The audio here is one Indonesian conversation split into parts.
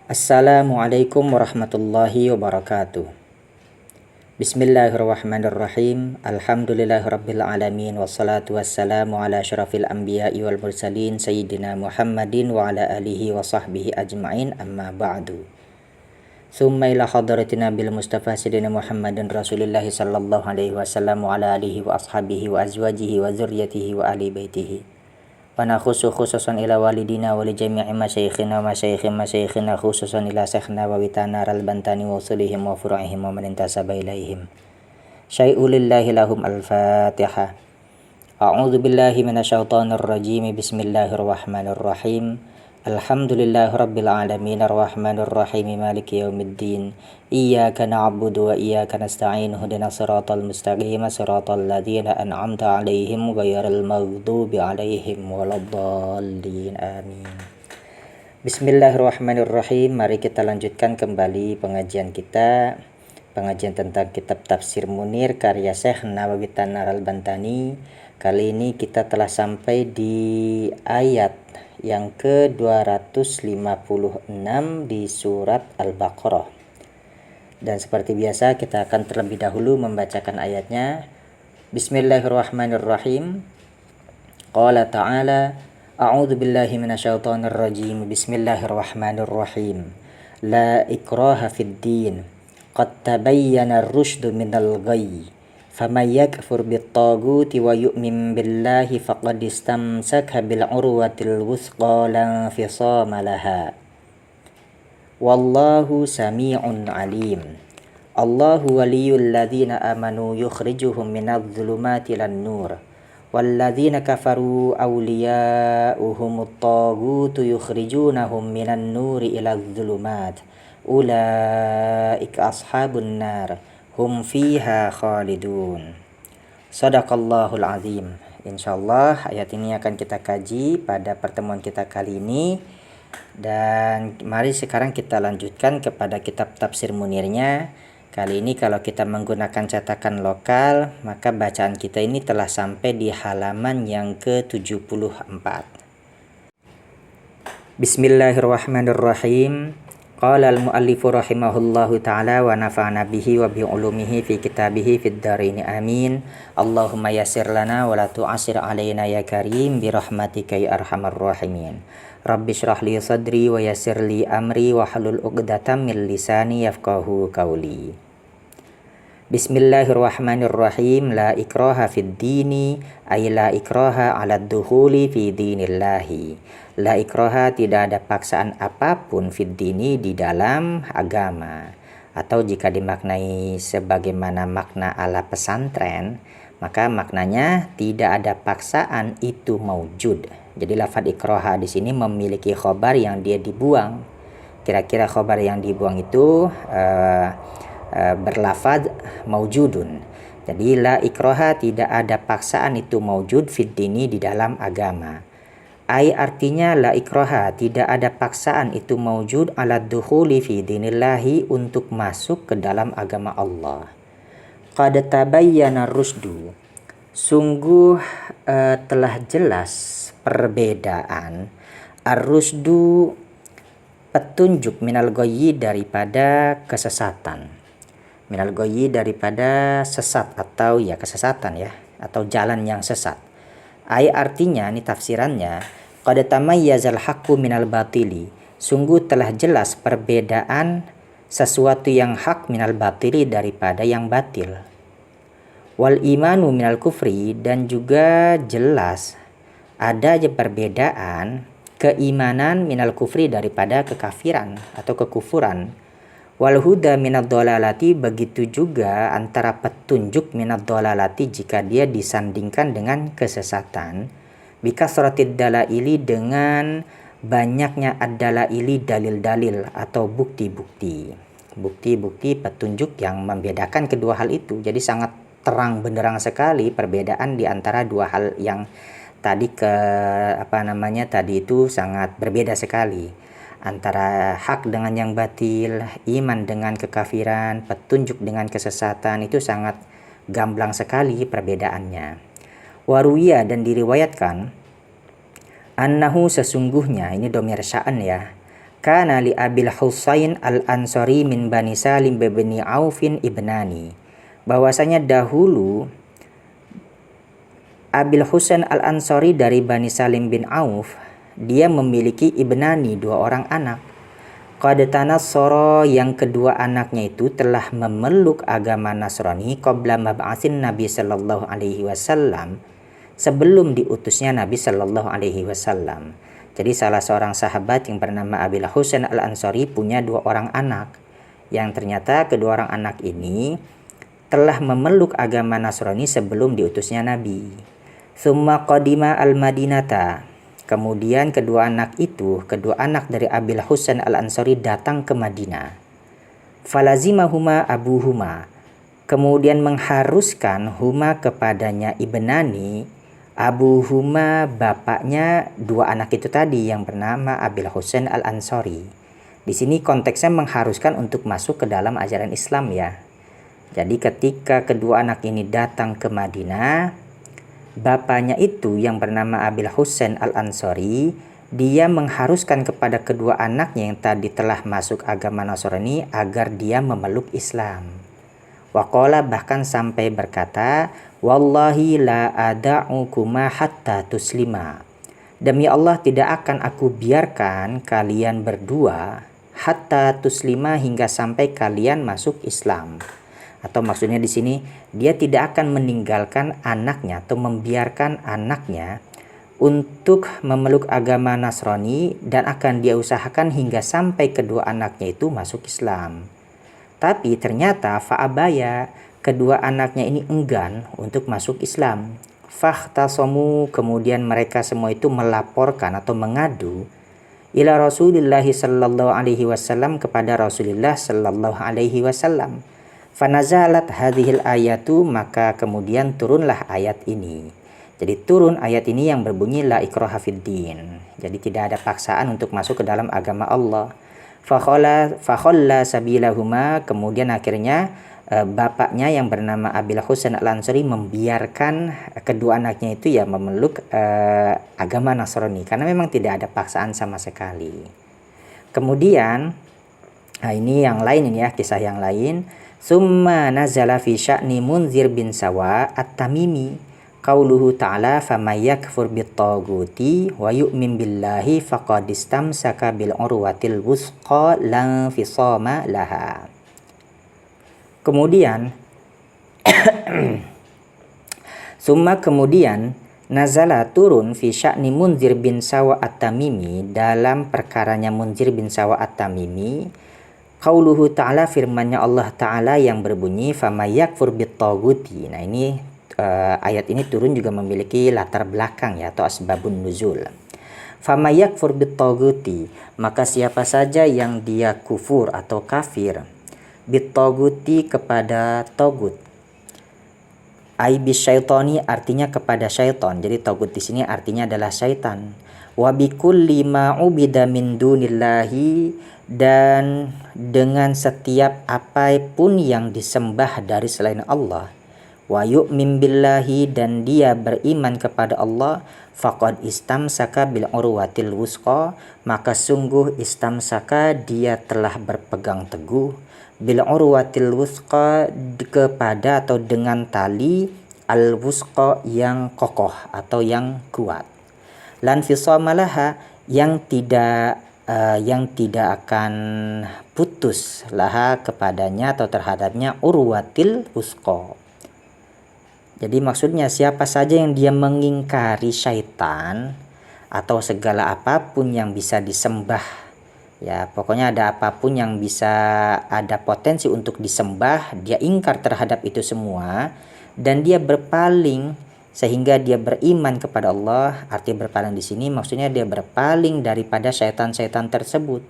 Assalamualaikum warahmatullahi wabarakatuh. Bismillahirrahmanirrahim. Alhamdulillahirabbil alamin wassalatu wassalamu ala asyrafil anbiya'i wal mursalin sayyidina Muhammadin wa ala alihi wa sahbihi ajma'in, amma ba'du. Summa ila hadratina bil Mustafa sayyidina Muhammadin Rasulillah sallallahu alaihi wasallam wa ala alihi wa ashabihi wa azwajihi wa dzurriyyatihi wa ahli baitihi. Wa nakhusu khususan ila walidina wa li jami'i masyayikhina wa masyayikhina khususan ila syekhna wa witana al-bantani wa usulihim wa furu'ihim wa man intasaba ilaihim. Syai'ulillahi lahum al-Fatihah. A'udzu billahi minasyaitonir rajim. Bismillahirrahmanirrahim. Alhamdulillahirabbil alamin arrahmanir rahim maliki yaumiddin. Iyyaka na'budu wa iyyaka nasta'in. Ihdinas siratal mustaqim, siratal ladzina an'amta 'alaihim ghairil maghdubi 'alaihim waladdallin. Amin. Bismillahirrahmanirrahim. Mari kita lanjutkan kembali pengajian kita. Pengajian tentang kitab Tafsir Munir karya Syekh Nawawi Tanar Al-Bantani. Kali ini kita telah sampai di ayat yang ke-256 di surat Al-Baqarah. Dan seperti biasa kita akan terlebih dahulu membacakan ayatnya. Bismillahirrahmanirrahim. Qala ta'ala, a'udzu billahi minasyaitonir rajim. Bismillahirrahmanirrahim. La ikraha fid din. Qad tabayyana ar-rusydu minal ghayy. Faman yakfur bit-taghuti wa yu'min billahi faqad istamsaka bil urwatil wuthqa la infisama laha. Wallahu sami'un alim. Allahu waliyyul ladzina amanu yukhrijuhum minadh dhulumati ilan nur. Walladzina kafaru awliya'uhumut taghutu yukhrijunahum minan nuri iladh dhulumat. Ulaika ashabun nar. Hum fiha khalidun. Shadaqallahul azim. Insyaallah ayat ini akan kita kaji pada pertemuan kita kali ini. Dan mari sekarang kita lanjutkan kepada kitab Tafsir Munirnya. Kali ini kalau kita menggunakan cetakan lokal, maka bacaan kita ini telah sampai di halaman yang ke-74. Bismillahirrahmanirrahim. Qala al-muallifu rahimahullahu ta'ala wa nafa'ana bihi wa bi ulumihi fi kitabihi fid dharain amin. Allahumma yassir lana wa la tu'assir alaina ya karim bi rahmatika ya arhamar rahimin. Rabbi shrah li sadri wa yassir li amri wa hlul 'uqdatam min lisani yafqahu qawli. Bismillahirrahmanirrahim. La ikraha fid dini ay la ikraha 'ala dukhuli fi dinillahi. La ikraha, tidak ada paksaan apapun fid dini, di dalam agama. Atau jika dimaknai sebagaimana makna ala pesantren, maka maknanya tidak ada paksaan itu maujud. Jadi lafaz ikraha di sini memiliki khobar yang dia dibuang. Kira-kira khobar yang dibuang itu berlafaz maujudun. Jadi la ikraha, tidak ada paksaan itu maujud fid dini, di dalam agama. Ai artinya la ikraha, tidak ada paksaan itu maujud ala dukhuli fi dinillahi, untuk masuk ke dalam agama Allah. Qad tabayyana rusdu, sungguh telah jelas perbedaan. Ar-rusdu, petunjuk, minal ghayyi, daripada kesesatan. Minal ghayyi, daripada sesat, atau ya kesesatan ya, atau jalan yang sesat. Ai artinya, ini tafsirannya, qad tamayyazal haqqu minal batili, sungguh telah jelas perbedaan sesuatu yang hak minal batili, daripada yang batil. Wal imanu minal kufri, dan juga jelas ada aja perbedaan keimanan minal kufri, daripada kekafiran atau kekufuran. Wal huda minad dhalalati, begitu juga antara petunjuk minad dhalalati jika dia disandingkan dengan kesesatan. Bikasratid dalaili, dengan banyaknya ad-dalaili, dalil-dalil atau bukti-bukti. Bukti-bukti petunjuk yang membedakan kedua hal itu. Jadi sangat terang benderang sekali perbedaan di antara dua hal yang tadi tadi itu sangat berbeda sekali. Antara hak dengan yang batil, iman dengan kekafiran, petunjuk dengan kesesatan, itu sangat gamblang sekali perbedaannya. Waruya, dan diriwayatkan, annahu, sesungguhnya, ini dhamir sya'an ya, kana li Abil Husain al-Ansari min Bani Salim bin Aufin ibnani. Bahwasanya dahulu Abil Husain al-Ansari dari Bani Salim bin Auf, dia memiliki ibnani, 2 orang anak. Qad tanassara, yang kedua anaknya itu telah memeluk agama Nasrani qabla mab'atsin Nabi sallallahu alaihi wasallam, sebelum diutusnya Nabi sallallahu alaihi wasallam. Jadi salah seorang sahabat yang bernama Abil Husain al-Ansari punya 2 orang anak, yang ternyata kedua orang anak ini telah memeluk agama Nasrani sebelum diutusnya Nabi. Summa qadima al-Madinata, kemudian kedua anak dari Abil Husain al-Ansari datang ke Madinah. Falazimahuma abuhuma, kemudian mengharuskan huma kepadanya ibnani, abuhuma bapaknya 2 anak itu tadi yang bernama Abil Husain al-Ansari. Di sini konteksnya mengharuskan untuk masuk ke dalam ajaran Islam ya. Jadi ketika kedua anak ini datang ke Madinah, bapaknya itu yang bernama Abil Husain al-Ansari, dia mengharuskan kepada kedua anaknya yang tadi telah masuk agama Nasrani agar dia memeluk Islam. Waqala, bahkan sampai berkata, wallahi la ada'ukuma hatta tuslima, demi Allah tidak akan aku biarkan kalian berdua hatta tuslima, hingga sampai kalian masuk Islam. Atau maksudnya di sini dia tidak akan meninggalkan anaknya atau membiarkan anaknya untuk memeluk agama Nasrani, dan akan dia usahakan hingga sampai kedua anaknya itu masuk Islam. Tapi ternyata fa'abaya, kedua anaknya ini enggan untuk masuk Islam. Fakhtasamu, kemudian mereka semua itu melaporkan atau mengadu ila Rasulillah sallallahu alaihi wasallam, kepada Rasulullah sallallahu alaihi wasallam. Fanazalat hadhil ayatu, maka kemudian turunlah ayat ini. Jadi turun ayat ini yang berbunyi la ikraha fiddin. Jadi tidak ada paksaan untuk masuk ke dalam agama Allah. Fakhalla sabilahuma, kemudian akhirnya bapaknya yang bernama Abil Husain al-Ansari membiarkan kedua anaknya itu ya memeluk agama Nasrani, karena memang tidak ada paksaan sama sekali. Kemudian ini yang lain ini ya, kisah yang lain. Summa nazala fi sya'ni Munzir bin Sawa at-Tamimi qauluhu ta'ala famay yakfur bit-taghuti wa yu'min billahi faqad istamsaka bil urwatil wusqa la fisama laha. Kemudian kemudian nazala turun fi sya'ni Munzir bin Sawa at-Tamimi, dalam perkaranya Munzir bin Sawa at-Tamimi, qauluhu ta'ala, firmannya Allah Ta'ala yang berbunyi famay yakfur bit-taghuti. Nah ini ayat ini turun juga memiliki latar belakang ya, atau asbabun nuzul. Famay yakfur bit-taghuti, maka siapa saja yang dia kufur atau kafir bit-taghuti, kepada tagut. Ai bisyaitani, artinya kepada syaitan. Jadi tagut di sini artinya adalah syaitan. Wa bikulli ma ubida min dunillahi, dan dengan setiap apapun yang disembah dari selain Allah. Wa yu'min billahi, dan dia beriman kepada Allah. Faqad istamsaka bil urwatil wusqa, maka sungguh istamsaka, dia telah berpegang teguh, bil urwatil wusqa, kepada atau dengan tali al wusqa, yang kokoh atau yang kuat. Lan fisama laha, yang tidak akan putus laha kepadanya atau terhadapnya urwatil wusqa. Jadi maksudnya siapa saja yang dia mengingkari syaitan atau segala apapun yang bisa disembah, ya pokoknya ada apapun yang bisa ada potensi untuk disembah, dia ingkar terhadap itu semua, dan dia berpaling sehingga dia beriman kepada Allah. Arti berpaling di sini maksudnya dia berpaling daripada syaitan-syaitan tersebut.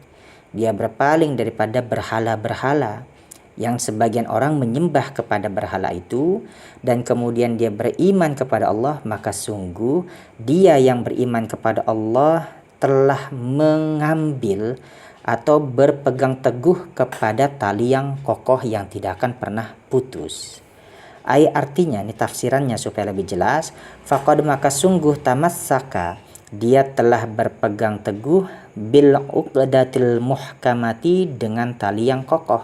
Dia berpaling daripada berhala-berhala yang sebagian orang menyembah kepada berhala itu, dan kemudian dia beriman kepada Allah, maka sungguh dia yang beriman kepada Allah telah mengambil atau berpegang teguh kepada tali yang kokoh yang tidak akan pernah putus. Artinya, ini tafsirannya supaya lebih jelas, faqad, maka sungguh tamassaka, dia telah berpegang teguh bil uqdatil muhkamati dengan tali yang kokoh,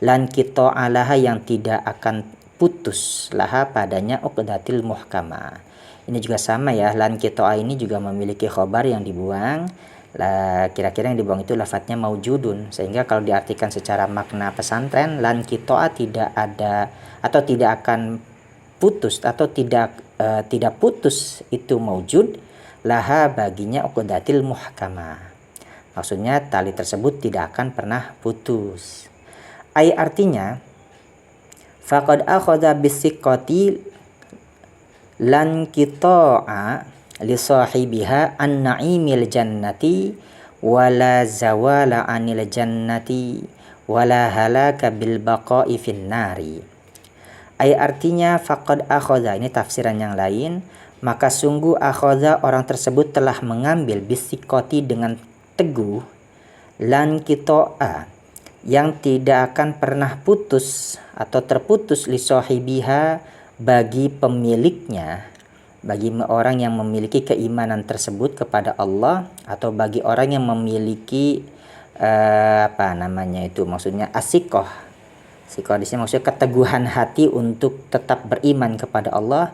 lan kita alaha yang tidak akan putus laha padanya uqdatil muhkamah. Ini juga sama ya, lan kita ini juga memiliki khobar yang dibuang. Kira-kira yang dibuang itu lafadznya maujudun, sehingga kalau diartikan secara makna pesantren, lan kita tidak ada atau tidak akan putus atau tidak putus itu maujud laha baginya uqdatil muhkamah. Maksudnya tali tersebut tidak akan pernah putus. Ai artinya faqad akhadha bisiqati lan qita'a li sahibiha an-na'imil jannati wala zawala anil jannati wala halaka bil baqa'i fin nari. Ay artinya faqad akhadha, ini tafsiran yang lain, maka sungguh akhadha orang tersebut telah mengambil bisikoti dengan teguh, lan qita'a yang tidak akan pernah putus atau terputus li sahibiha bagi pemiliknya, bagi orang yang memiliki keimanan tersebut kepada Allah, atau bagi orang yang memiliki maksudnya asikoh. Sikoh di sini maksudnya keteguhan hati untuk tetap beriman kepada Allah,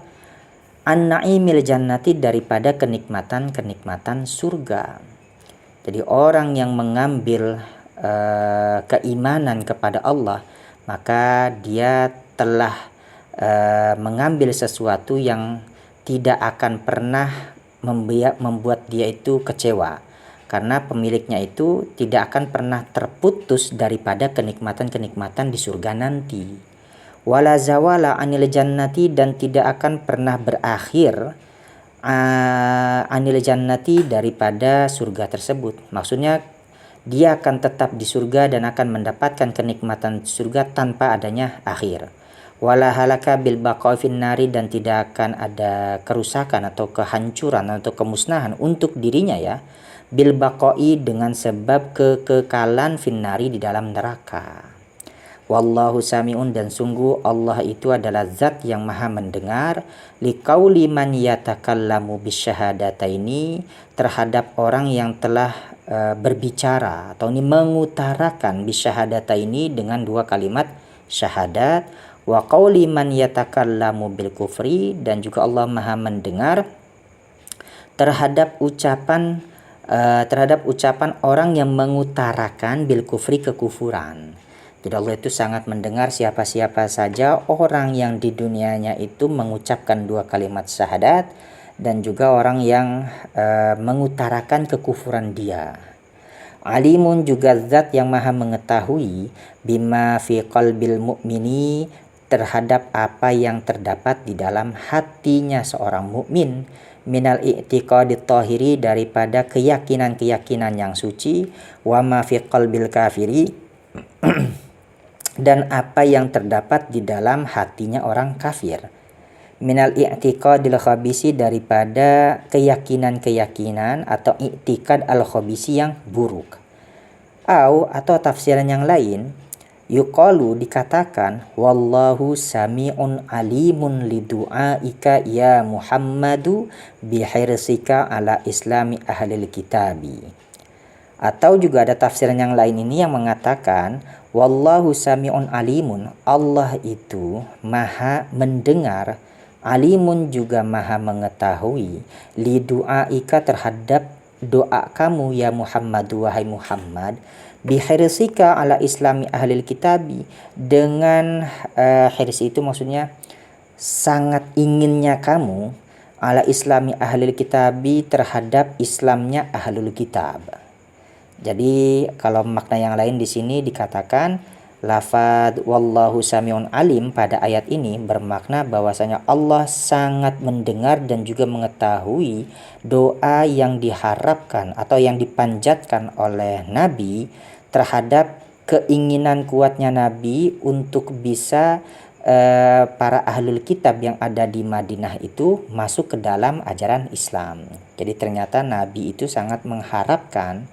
an-na'imil jannati daripada kenikmatan surga. Jadi orang yang mengambil keimanan kepada Allah, maka dia telah mengambil sesuatu yang tidak akan pernah membuat dia itu kecewa, karena pemiliknya itu tidak akan pernah terputus daripada kenikmatan-kenikmatan di surga nanti. Wala zawala anil jannati, dan tidak akan pernah berakhir anil jannati daripada surga tersebut. Maksudnya dia akan tetap di surga dan akan mendapatkan kenikmatan surga tanpa adanya akhir. Wala halaka bil baqa'i fin nari, dan tidak akan ada kerusakan atau kehancuran atau kemusnahan untuk dirinya ya, bil baqa'i dengan sebab kekekalan fin nari di dalam neraka. Wallahu sami'un, dan sungguh Allah itu adalah zat yang maha mendengar, liqauli man yatakallamu bisyahadataini, terhadap orang yang telah berbicara atau ini mengutarakan bisyahadataini dengan dua kalimat syahadat, wa qauli man yatakallamu bil kufri, dan juga Allah maha mendengar terhadap ucapan orang yang mengutarakan bil kufri, kekufuran. Jadi Allah itu sangat mendengar siapa-siapa saja orang yang di dunianya itu mengucapkan dua kalimat syahadat, dan juga orang yang mengutarakan kekufuran dia. Alimun, juga zat yang maha mengetahui, bima fi qalbil mu'mini, terhadap apa yang terdapat di dalam hatinya seorang mukmin, minal i'tiqadit tahiri, daripada keyakinan-keyakinan yang suci, wa ma fi qalbil kafiri, dan apa yang terdapat di dalam hatinya orang kafir, minal i'tiqadil khabisi, daripada keyakinan-keyakinan atau i'tiqad al-khabisi yang buruk. Atau tafsiran yang lain, yuqalu, dikatakan, wallahu sami'un alimun lidu'aika ya Muhammadu bihirsika ala islami ahlil kitabi. Atau juga ada tafsiran yang lain ini yang mengatakan, wallahu sami'un alimun, Allah itu maha mendengar, alimun juga maha mengetahui, lidu'aika terhadap doa kamu ya Muhammad, wahai Muhammad, bihirsika ala islami ahlil kitabi, dengan hirs itu maksudnya sangat inginnya kamu, ala islami ahlil kitabi, terhadap Islamnya ahlul kitab. Jadi kalau makna yang lain di sini dikatakan lafaz wallahu sami'un alim pada ayat ini bermakna bahwasanya Allah sangat mendengar dan juga mengetahui doa yang diharapkan atau yang dipanjatkan oleh Nabi terhadap keinginan kuatnya Nabi untuk bisa para ahlul kitab yang ada di Madinah itu masuk ke dalam ajaran Islam. Jadi ternyata Nabi itu sangat mengharapkan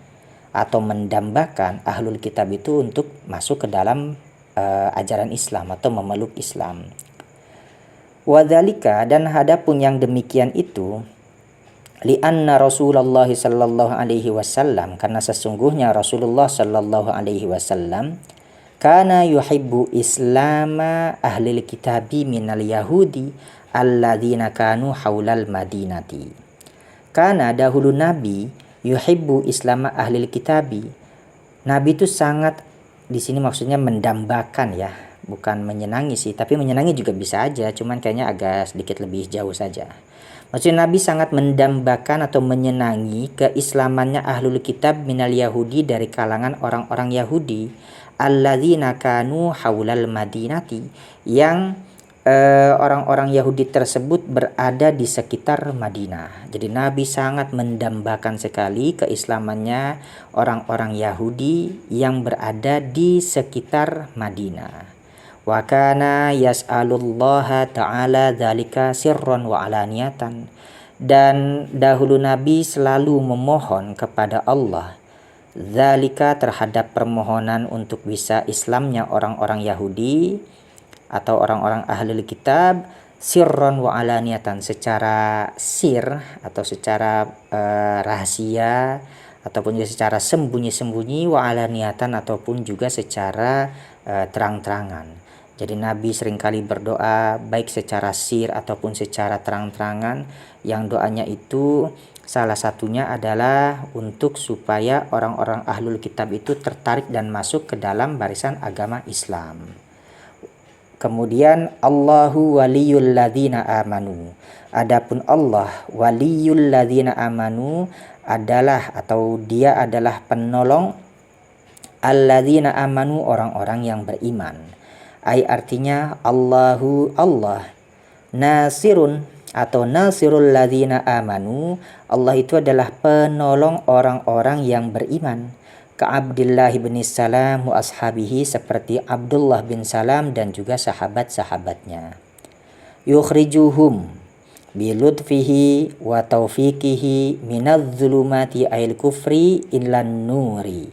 atau mendambakan ahlul kitab itu untuk masuk ke dalam ajaran Islam atau memeluk Islam. Wadzalika, dan hadapun yang demikian itu, Lianna Rasulullah sallallahu alaihi wasallam, karena sesungguhnya Rasulullah sallallahu alaihi wasallam kana yuhibbu islama ahlil kitabi minal yahudi alladzina kanu haulal madinati. Karena dahulu Nabi yuhibbu islama ahlil kitabi. Nabi itu sangat, di sini maksudnya mendambakan ya, bukan menyenangi sih, tapi menyenangi juga bisa aja, cuman kayaknya agak sedikit lebih jauh saja. Maksudnya Nabi sangat mendambakan atau menyenangi keislamannya ahlul kitab minal yahudi, dari kalangan orang-orang Yahudi, alladzina kanu haulal madinati, yang orang-orang Yahudi tersebut berada di sekitar Madinah. Jadi Nabi sangat mendambakan sekali keislamannya orang-orang Yahudi yang berada di sekitar Madinah. Wa kana yas'alullaha ta'ala dzalika sirran wa alaniyatan. Dan dahulu Nabi selalu memohon kepada Allah dzalika, terhadap permohonan untuk bisa Islamnya orang-orang Yahudi atau orang-orang ahli kitab, sirran wa alaniyatan, secara sir atau secara rahasia, ataupun juga secara sembunyi-sembunyi, wa alaniyatan, ataupun juga secara terang-terangan. Jadi Nabi seringkali berdoa baik secara sir ataupun secara terang-terangan, yang doanya itu salah satunya adalah untuk supaya orang-orang ahlul kitab itu tertarik dan masuk ke dalam barisan agama Islam. Kemudian Allahu waliyul ladzina amanu. Adapun Allah waliyul ladzina amanu adalah, atau dia adalah penolong alladzina amanu, orang-orang yang beriman. Artinya Allahu, Allah, nasirun atau nasirul ladzina amanu, Allah itu adalah penolong orang-orang yang beriman. Ka Abdullah bin Salam wa ashabihi, seperti Abdullah bin Salam dan juga sahabat-sahabatnya. Yukhrijuhum bilutfihi wa taufiqihi minadz-zulumati ail kufri ilan nuri.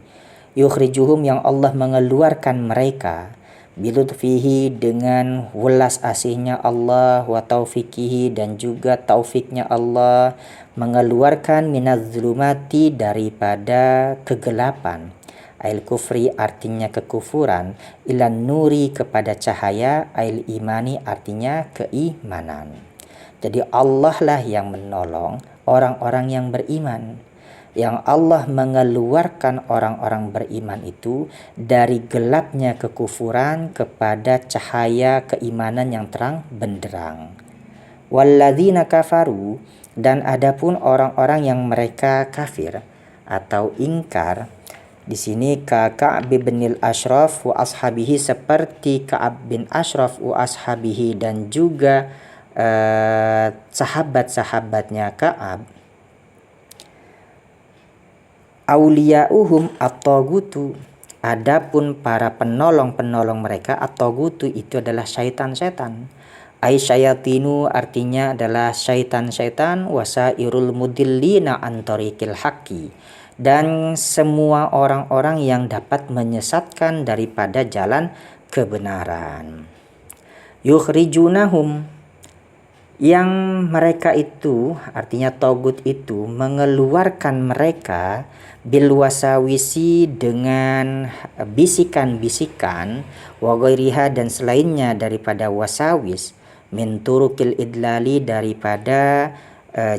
Yukhrijuhum, yang Allah mengeluarkan mereka, bilutfihi, dengan welas asihnya Allah, wa taufiqihi, dan juga taufiknya Allah, mengeluarkan minadz-zulumati, daripada kegelapan, ail kufri artinya kekufuran, ilan nuri, kepada cahaya, ail imani artinya keimanan. Jadi Allah lah yang menolong orang-orang yang beriman, yang Allah mengeluarkan orang-orang beriman itu dari gelapnya kekufuran kepada cahaya keimanan yang terang benderang. Walladzina kafaru, dan adapun orang-orang yang mereka kafir atau ingkar, di sini ka Ka'ab bin Ashraf wa ashabihi, seperti Ka'ab bin Ashraf wa ashabihi, dan juga sahabat-sahabatnya Ka'ab. Auliyauhum at-tagutu, adapun para penolong-penolong mereka, at-tagutu itu adalah syaitan-syaitan. Ai syayatinu, artinya adalah syaitan-syaitan, wasairul mudillina an tariqil haqqi, dan semua orang-orang yang dapat menyesatkan daripada jalan kebenaran. Yukhrijunahum, yang mereka itu, artinya togut itu mengeluarkan mereka, bilwasawisi, dengan bisikan-bisikan, wa ghairiha, dan selainnya daripada wasawis, min turukil idlali, daripada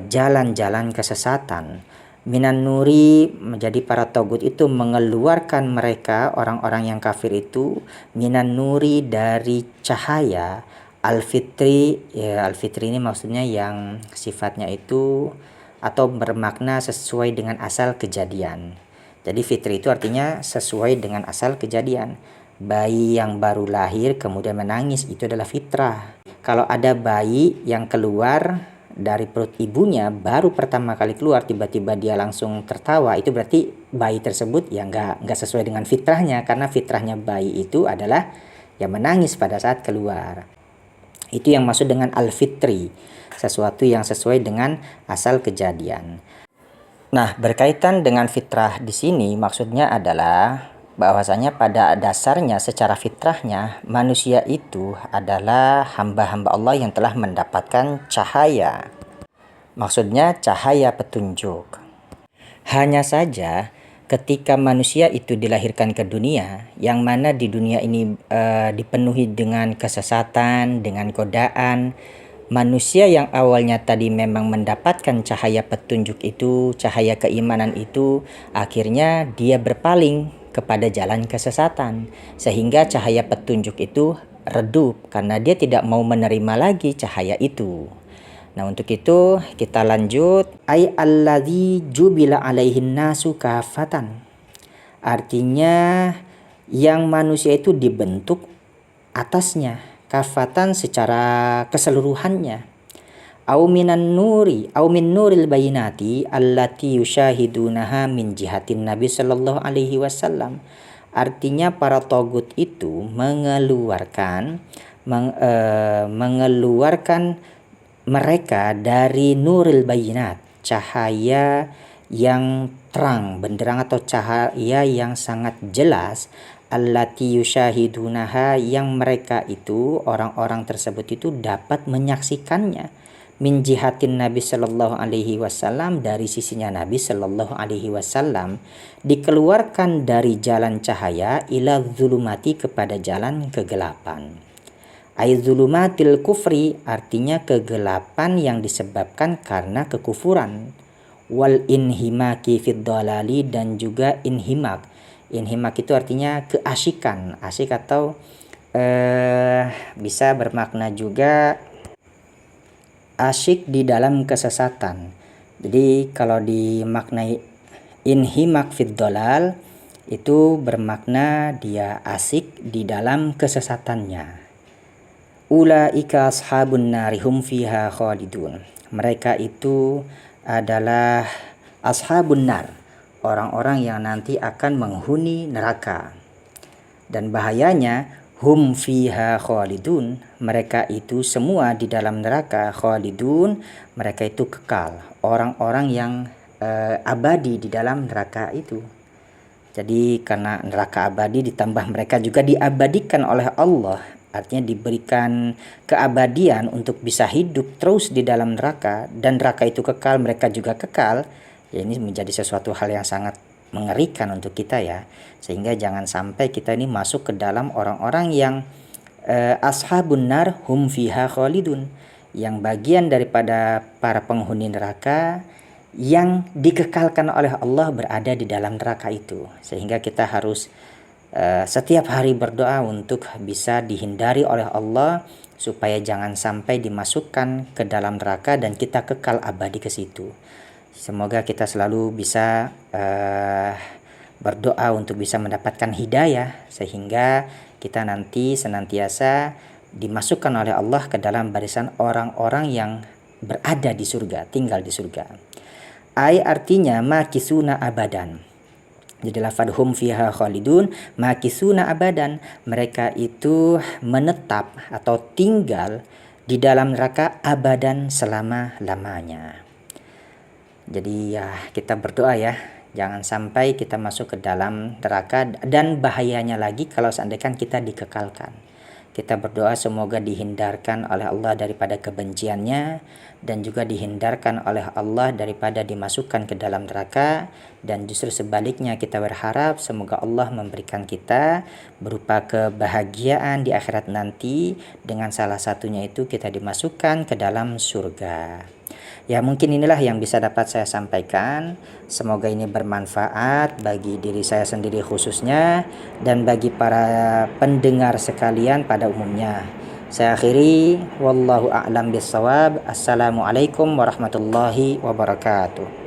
jalan-jalan kesesatan, minan nuri, menjadi para togut itu mengeluarkan mereka, orang-orang yang kafir itu, minan nuri, dari cahaya, al-fitri, ya al-fitri ini maksudnya yang sifatnya itu atau bermakna sesuai dengan asal kejadian. Jadi fitri itu artinya sesuai dengan asal kejadian. Bayi yang baru lahir kemudian menangis, itu adalah fitrah. Kalau ada bayi yang keluar dari perut ibunya, baru pertama kali keluar tiba-tiba dia langsung tertawa, itu berarti bayi tersebut ya nggak sesuai dengan fitrahnya, karena fitrahnya bayi itu adalah yang menangis pada saat keluar. Itu yang maksud dengan al-fitri, sesuatu yang sesuai dengan asal kejadian. Nah, berkaitan dengan fitrah di sini maksudnya adalah bahwasanya pada dasarnya secara fitrahnya manusia itu adalah hamba-hamba Allah yang telah mendapatkan cahaya. Maksudnya cahaya petunjuk. Hanya saja ketika manusia itu dilahirkan ke dunia, yang mana di dunia ini dipenuhi dengan kesesatan, dengan godaan, manusia yang awalnya tadi memang mendapatkan cahaya petunjuk itu, cahaya keimanan itu, akhirnya dia berpaling kepada jalan kesesatan, sehingga cahaya petunjuk itu redup karena dia tidak mau menerima lagi cahaya itu. Nah, untuk itu kita lanjut, ay alladzi jubila alaihin nasu kafatan. Artinya yang manusia itu dibentuk atasnya, kafatan secara keseluruhannya. Au minan nuri, au min nuril bayinati allati yushahidunaha min jihatin Nabi sallallahu alaihi wasallam. Artinya para togut itu mengeluarkan mereka dari nuril bayinat, cahaya yang terang benderang atau cahaya yang sangat jelas, allati yushahidunaha, yang mereka itu orang-orang tersebut itu dapat menyaksikannya, min jihatin Nabi sallallahu alaihi wasallam, dari sisinya Nabi sallallahu alaihi wasallam, dikeluarkan dari jalan cahaya ila zulumati, kepada jalan kegelapan. Aizulumatil kufri, artinya kegelapan yang disebabkan karena kekufuran. Wal inhimaki fid dalali, dan juga inhimak. Inhimak itu artinya keasikan, asik atau bisa bermakna juga asyik di dalam kesesatan. Jadi kalau dimaknai inhimak fid dalal itu bermakna dia asik di dalam kesesatannya. Ulaika ashabun nari hum fiha khalidun. Mereka itu adalah ashabun nar, orang-orang yang nanti akan menghuni neraka. Dan bahayanya, hum fiha khalidun, mereka itu semua di dalam neraka, khalidun, mereka itu kekal, orang-orang yang abadi di dalam neraka itu. Jadi karena neraka abadi ditambah mereka juga diabadikan oleh Allah, artinya diberikan keabadian untuk bisa hidup terus di dalam neraka, dan neraka itu kekal, mereka juga kekal. Ya, ini menjadi sesuatu hal yang sangat mengerikan untuk kita ya, sehingga jangan sampai kita ini masuk ke dalam orang-orang yang ashabun nar hum fiha khalidun, yang bagian daripada para penghuni neraka yang dikekalkan oleh Allah berada di dalam neraka itu. Sehingga kita harus setiap hari berdoa untuk bisa dihindari oleh Allah supaya jangan sampai dimasukkan ke dalam neraka dan kita kekal abadi ke situ. Semoga kita selalu bisa berdoa untuk bisa mendapatkan hidayah, sehingga kita nanti senantiasa dimasukkan oleh Allah ke dalam barisan orang-orang yang berada di surga, tinggal di surga. Ai artinya makisuna abadan. Jadi lafadz hum fiha khalidun, makisuna abadan, mereka itu menetap atau tinggal di dalam neraka abadan, selama-lamanya. Jadi ya kita berdoa ya, jangan sampai kita masuk ke dalam neraka, dan bahayanya lagi kalau seandainya kita dikekalkan. Kita berdoa semoga dihindarkan oleh Allah daripada kebenciannya, dan juga dihindarkan oleh Allah daripada dimasukkan ke dalam neraka. Dan justru sebaliknya kita berharap semoga Allah memberikan kita berupa kebahagiaan di akhirat nanti, dengan salah satunya itu kita dimasukkan ke dalam surga. Ya, mungkin inilah yang bisa dapat saya sampaikan. Semoga ini bermanfaat bagi diri saya sendiri khususnya, dan bagi para pendengar sekalian pada umumnya. Saya akhiri, wallahu a'lam bissawab. Assalamualaikum warahmatullahi wabarakatuh.